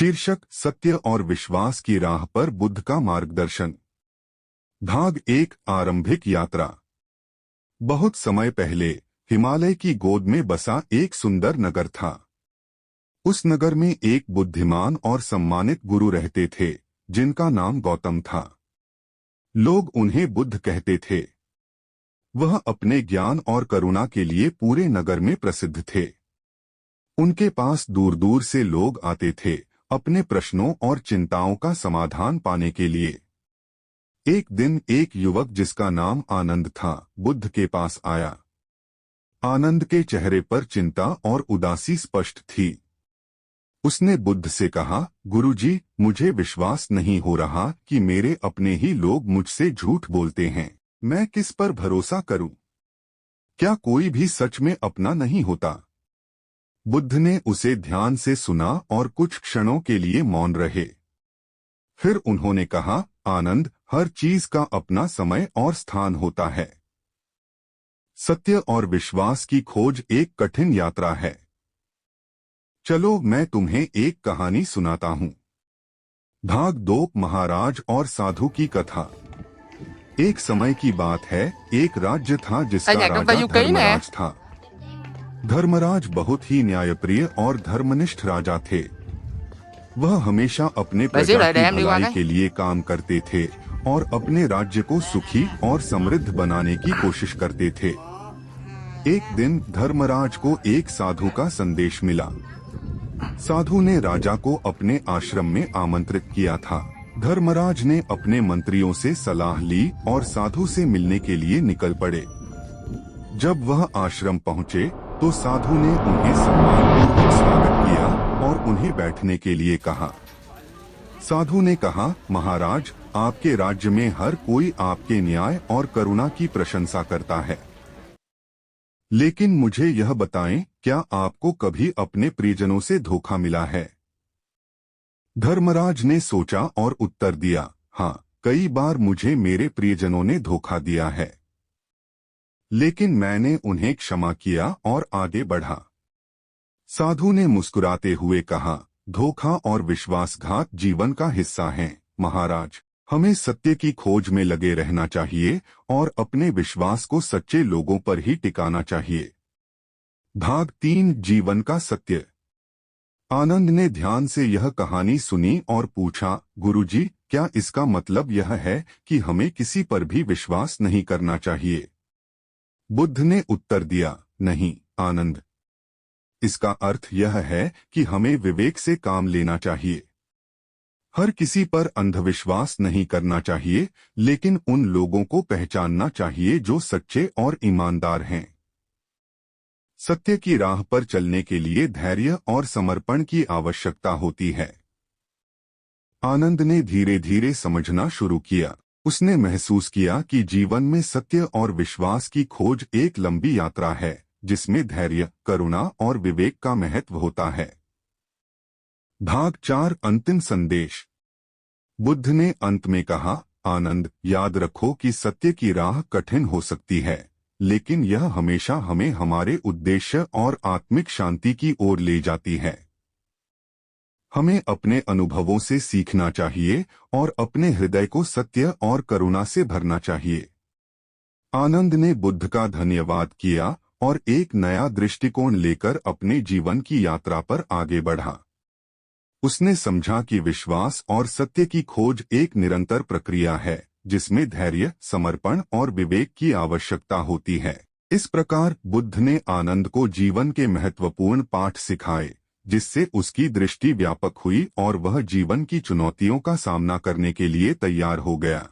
शीर्षक सत्य और विश्वास की राह पर बुद्ध का मार्गदर्शन। भाग 1 आरंभिक यात्रा। बहुत समय पहले हिमालय की गोद में बसा एक सुंदर नगर था। उस नगर में एक बुद्धिमान और सम्मानित गुरु रहते थे जिनका नाम गौतम था। लोग उन्हें बुद्ध कहते थे। वह अपने ज्ञान और करुणा के लिए पूरे नगर में प्रसिद्ध थे। उनके पास दूर दूर से लोग आते थे अपने प्रश्नों और चिंताओं का समाधान पाने के लिए। एक दिन एक युवक जिसका नाम आनंद था बुद्ध के पास आया। आनंद के चेहरे पर चिंता और उदासी स्पष्ट थी। उसने बुद्ध से कहा, गुरुजी, मुझे विश्वास नहीं हो रहा कि मेरे अपने ही लोग मुझसे झूठ बोलते हैं। मैं किस पर भरोसा करूं? क्या कोई भी सच में अपना नहीं होता? बुद्ध ने उसे ध्यान से सुना और कुछ क्षणों के लिए मौन रहे। फिर उन्होंने कहा, आनंद, हर चीज का अपना समय और स्थान होता है। सत्य और विश्वास की खोज एक कठिन यात्रा है। चलो मैं तुम्हें एक कहानी सुनाता हूँ। भाग 2 महाराज और साधु की कथा। एक समय की बात है, एक राज्य था जिसका राजा धर्मराज था। धर्मराज बहुत ही न्यायप्रिय और धर्मनिष्ठ राजा थे। वह हमेशा अपने प्रजा की भलाई के लिए काम करते थे और अपने राज्य को सुखी और समृद्ध बनाने की कोशिश करते थे। एक दिन धर्मराज को एक साधु का संदेश मिला। साधु ने राजा को अपने आश्रम में आमंत्रित किया था। धर्मराज ने अपने मंत्रियों से सलाह ली और साधु से मिलने के लिए निकल पड़े। जब वह आश्रम पहुंचे तो साधु ने उन्हें सम्मानपूर्वक स्वागत किया और उन्हें बैठने के लिए कहा। साधु ने कहा, महाराज, आपके राज्य में हर कोई आपके न्याय और करुणा की प्रशंसा करता है। लेकिन मुझे यह बताएं, क्या आपको कभी अपने प्रियजनों से धोखा मिला है? धर्मराज ने सोचा और उत्तर दिया, हाँ, कई बार मुझे मेरे प्रियजनों ने धोखा दिया है, लेकिन मैंने उन्हें क्षमा किया और आगे बढ़ा। साधु ने मुस्कुराते हुए कहा, धोखा और विश्वासघात जीवन का हिस्सा हैं, महाराज। हमें सत्य की खोज में लगे रहना चाहिए और अपने विश्वास को सच्चे लोगों पर ही टिकाना चाहिए। भाग 3 जीवन का सत्य। आनंद ने ध्यान से यह कहानी सुनी और पूछा, गुरुजी, क्या इसका मतलब यह है कि हमें किसी पर भी विश्वास नहीं करना चाहिए? बुद्ध ने उत्तर दिया, नहीं आनंद, इसका अर्थ यह है कि हमें विवेक से काम लेना चाहिए। हर किसी पर अंधविश्वास नहीं करना चाहिए, लेकिन उन लोगों को पहचानना चाहिए जो सच्चे और ईमानदार हैं। सत्य की राह पर चलने के लिए धैर्य और समर्पण की आवश्यकता होती है। आनंद ने धीरे धीरे समझना शुरू किया। उसने महसूस किया कि जीवन में सत्य और विश्वास की खोज एक लंबी यात्रा है, जिसमें धैर्य, करुणा और विवेक का महत्व होता है। भाग 4 अंतिम संदेश। बुद्ध ने अंत में कहा, आनंद, याद रखो कि सत्य की राह कठिन हो सकती है, लेकिन यह हमेशा हमें हमारे उद्देश्य और आत्मिक शांति की ओर ले जाती है। हमें अपने अनुभवों से सीखना चाहिए और अपने हृदय को सत्य और करुणा से भरना चाहिए। आनंद ने बुद्ध का धन्यवाद किया और एक नया दृष्टिकोण लेकर अपने जीवन की यात्रा पर आगे बढ़ा। उसने समझा कि विश्वास और सत्य की खोज एक निरंतर प्रक्रिया है, जिसमें धैर्य, समर्पण और विवेक की आवश्यकता होती है। इस प्रकार बुद्ध ने आनंद को जीवन के महत्वपूर्ण पाठ सिखाए, जिससे उसकी दृष्टि व्यापक हुई और वह जीवन की चुनौतियों का सामना करने के लिए तैयार हो गया।